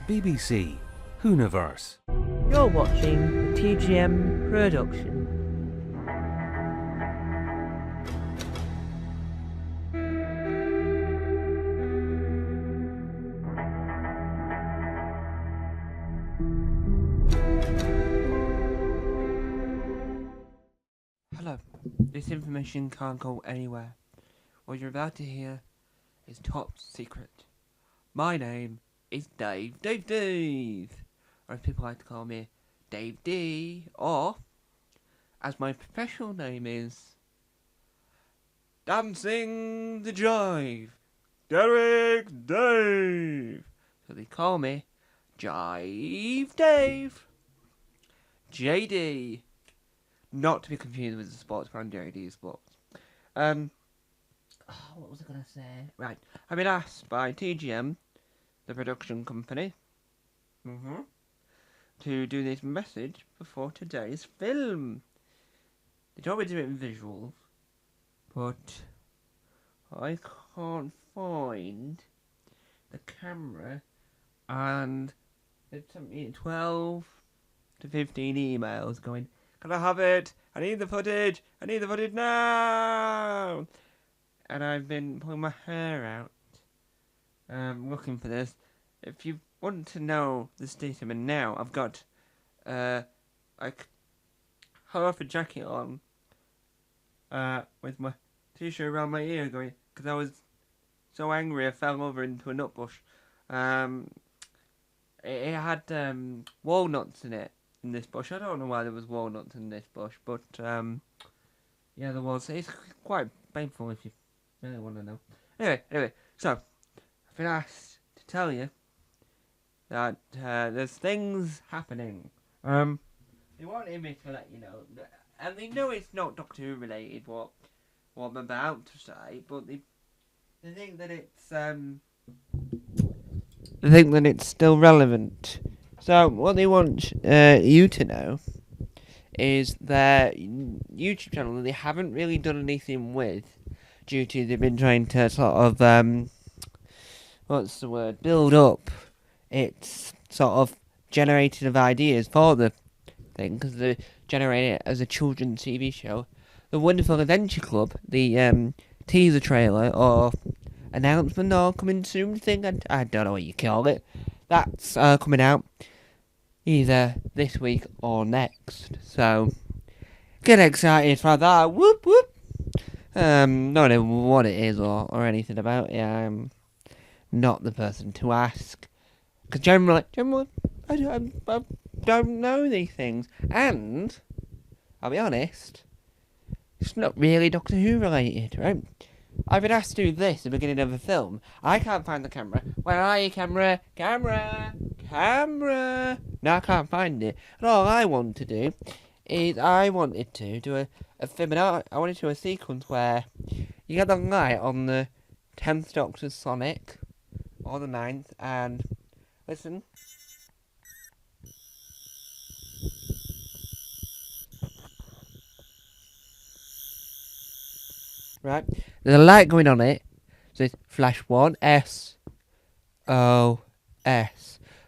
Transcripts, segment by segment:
BBC Hooniverse. You're watching the TGM production. Hello, this information can't go anywhere. What you're about to hear is top secret. My name is Dave, or as people like to call me, Dave D, or, as my professional name is, Dancing the Jive, Derek Dave. So they call me Jive Dave, JD. Not to be confused with the sports brand JD Sports. What was I going to say? Right. I've been asked by TGM, the production company, to do this message before today's film. They told me to do it in visuals, but I can't find the camera, and it sent me 12 to 15 emails going, "Can I have it? I need the footage! I need the footage now!" And I've been pulling my hair out, looking for this. If you want to know the state I'm in now, I've got, like, half a jacket on, with my t-shirt around my ear going, because I was so angry I fell over into a nut bush. It had, walnuts in it, in this bush. I don't know why there was walnuts in this bush, but, yeah, there was. It's quite painful if you really want to know. Anyway, so, I've been asked to tell you that there's things happening. They wanted me to let you know, and they know it's not Doctor Who related, what I'm about to say, but they think that it's still relevant. So, what they want you to know is their YouTube channel that they haven't really done anything with, due to they've been trying to sort of, build up its sort of generating of ideas for the thing, because they generate it as a children's TV show. The Wonderful Adventure Club, the teaser trailer or announcement or coming soon thing, I don't know what you call it, that's coming out either this week or next, so get excited for that. Whoop whoop. Not know what it is or anything about it. I'm not the person to ask, because generally I don't know these things, and I'll be honest, it's not really Doctor Who related, right? I've been asked to do this at the beginning of a film. I can't find the camera. Where are you, camera? Camera! No, I can't find it. And all I want to do is I wanted to do a film, and I wanted to do a sequence where you get the light on the 10th Doctor's Sonic, or the 9th, and listen. Right, there's a light going on it, so it's flash 1, S-O-S.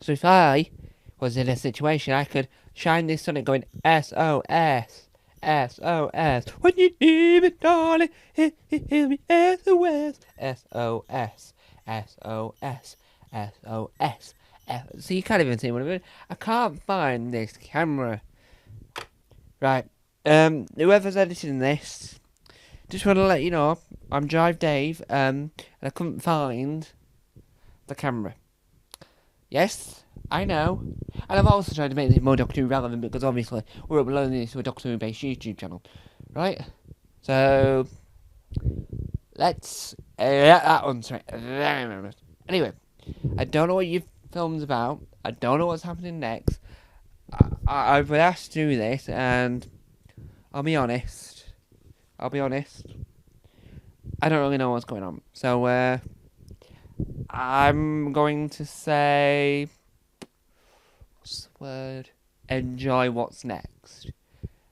So if I was in a situation, I could shine this Sonic going S-O-S, S-O-S. When you need it, darling, hear me, S-O-S, S-O-S, S-O-S, S-O-S. So you can't even see what I mean. I can't find this camera. Right, whoever's editing this, just want to let you know, I'm Jive Dave, and I couldn't find the camera. Yes, I know. And I've also tried to make this more Doctor Who relevant, because obviously we're uploading this to a Doctor Who based YouTube channel. Right? So, let's get that one straight. Anyway, I don't know what your film's about. I don't know what's happening next. I've been asked to do this, and I'll be honest. I don't really know what's going on. So, I'm going to say, what's the word? Enjoy what's next.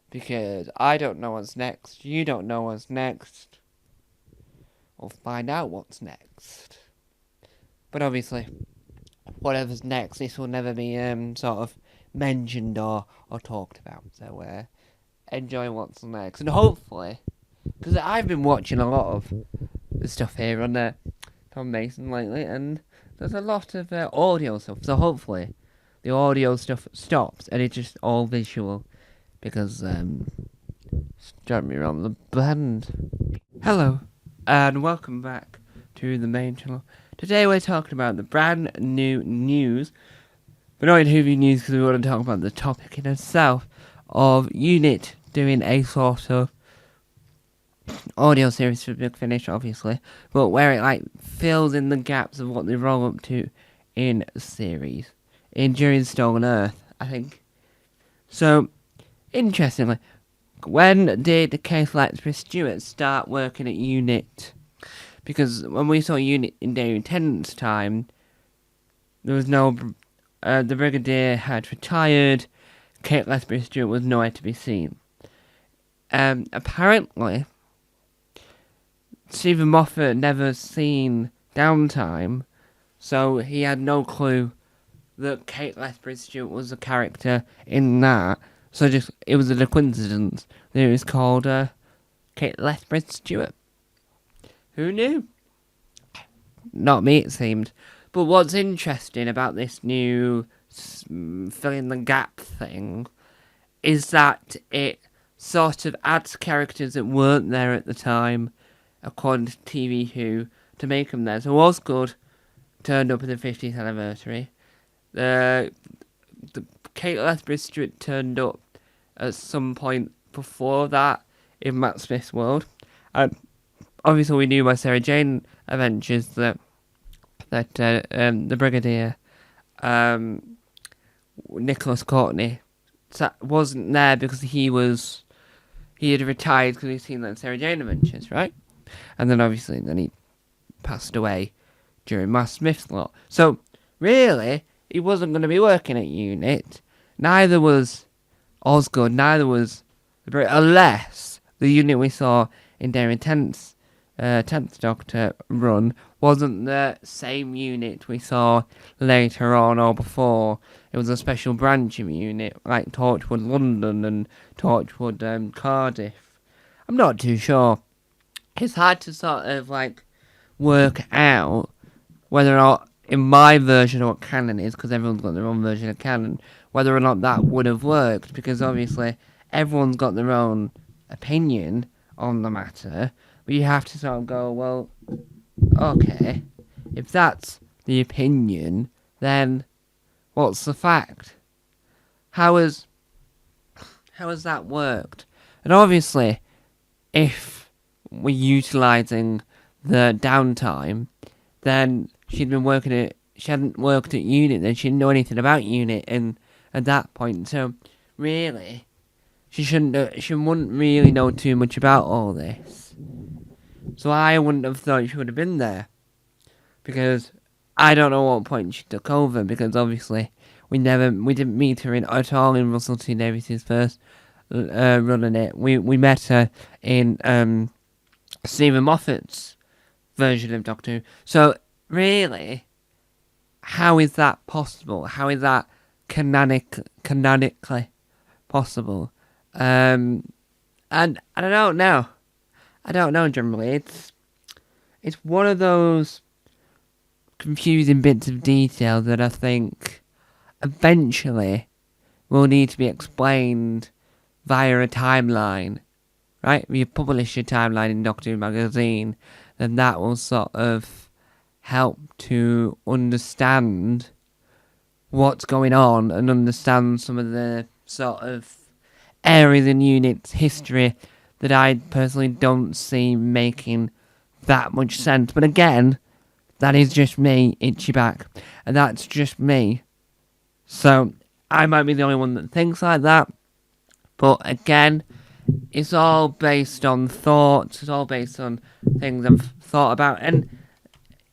Because I don't know what's next. You don't know what's next. We'll find out what's next. But obviously, whatever's next, this will never be sort of mentioned or talked about. So enjoy what's next, and hopefully, because I've been watching a lot of the stuff here on Tom Mason lately, and there's a lot of audio stuff. So hopefully, the audio stuff stops and it's just all visual, because don't get me wrong, the band. Hello, and welcome back to the main channel. Today we're talking about the brand new news, but not in Whovie news, because we want to talk about the topic in itself of Unit doing a sort of audio series for Big Finish, obviously, but where it fills in the gaps of what they roll up to in the series, during Stolen Earth, I think. So, interestingly, when did Kate Lethbridge Stewart start working at Unit? Because when we saw Unit in David Tennant's time, there was no... the Brigadier had retired, Kate Lethbridge Stewart was nowhere to be seen. Apparently, Stephen Moffat never seen Downtime, so he had no clue that Kate Lethbridge Stewart was a character in that. So it was a coincidence that it was called Kate Lethbridge Stewart. Who knew? Not me, it seemed. But what's interesting about this new filling the gap thing is that it sort of adds characters that weren't there at the time, according to TV Who, to make them there. So Osgood turned up at the 50th anniversary. The Kate Lethbridge Stewart turned up at some point before that in Matt Smith's world. And obviously we knew by Sarah Jane Adventures that the Brigadier, Nicholas Courtney, wasn't there because he had retired because he'd seen that Sarah Jane Adventures, right? And then obviously he passed away during Matt Smith's lot. So really, he wasn't going to be working at Unit. Neither was Osgood, neither was the Brit, unless the Unit we saw in David Tennant's 10th Doctor run wasn't the same Unit we saw later on or before. It was a special branch of Unit, like Torchwood London and Torchwood Cardiff. I'm not too sure. It's hard to sort of work out whether or not, in my version of what canon is, because everyone's got their own version of canon, whether or not that would have worked, because obviously everyone's got their own opinion on the matter, but you have to sort of go, well, okay, if that's the opinion, then what's the fact? How has that worked? And obviously, if we're utilising the downtime, then she hadn't worked at Unit, then she didn't know anything about Unit at that point. So really, she wouldn't really know too much about all this. So I wouldn't have thought she would have been there, because I don't know what point she took over, because obviously we didn't meet her at all in Russell T Davies' first running it. We met her in Stephen Moffat's version of Doctor Who. So really, how is that possible? How is that canonically possible? And I don't know. I don't know generally. It's one of those confusing bits of detail that I think eventually will need to be explained via a timeline, right? If you publish a timeline in Doctor Who magazine, then that will sort of help to understand what's going on and understand some of the sort of areas in Unit's history that I personally don't see making that much sense. But again, that is just me, Itchy Back, and that's just me. So I might be the only one that thinks like that. But again, it's all based on thoughts. It's all based on things I've thought about. And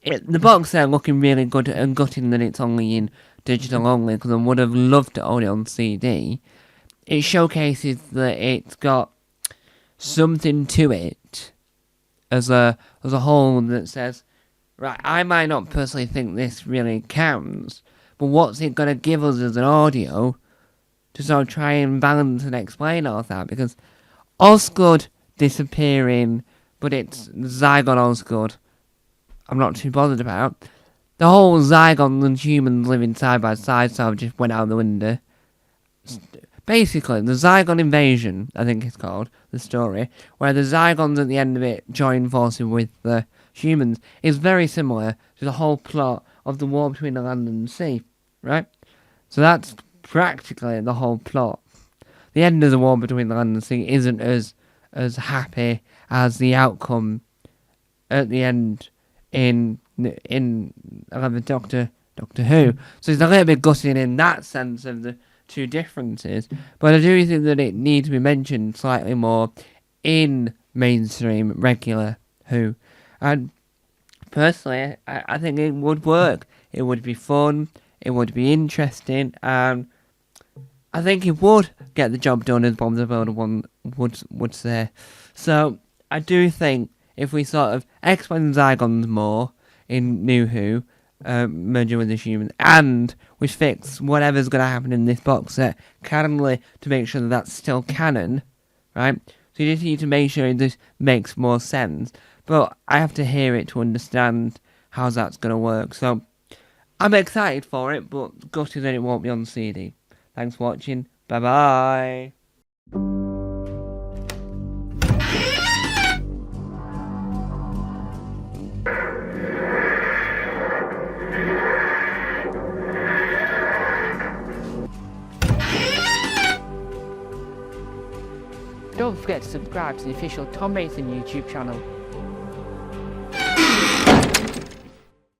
the box there looking really good and gutting that it's only in digital only, because I would have loved to own it on CD. It showcases that it's got something to it as a whole that says, right, I might not personally think this really counts, but what's it going to give us as an audio to sort of try and balance and explain all that? Because Osgood disappearing, but it's Zygon Osgood, I'm not too bothered about. The whole Zygons and humans living side by side sort of just went out the window. Basically, the Zygon invasion, I think it's called, the story, where the Zygons at the end of it join forces with the humans, is very similar to the whole plot of the war between the land and the sea, right? So that's practically the whole plot. The end of the war between the land and the sea isn't as happy as the outcome at the end in 11th Doctor Who. So it's a little bit gutting in that sense of the two differences, but I do think that it needs to be mentioned slightly more in mainstream regular Who. And personally, I think it would work. It would be fun, it would be interesting, and I think it would get the job done, as Bob the Builder one would say. So I do think if we sort of explain the Zygons more in New Who, merging with the humans, and we fix whatever's going to happen in this box set canonly to make sure that that's still canon, right? So you just need to make sure this makes more sense. But I have to hear it to understand how that's going to work. So I'm excited for it, but gutted that it won't be on CD. Thanks for watching. Bye bye. Don't forget to subscribe to the official Tom Mason YouTube channel.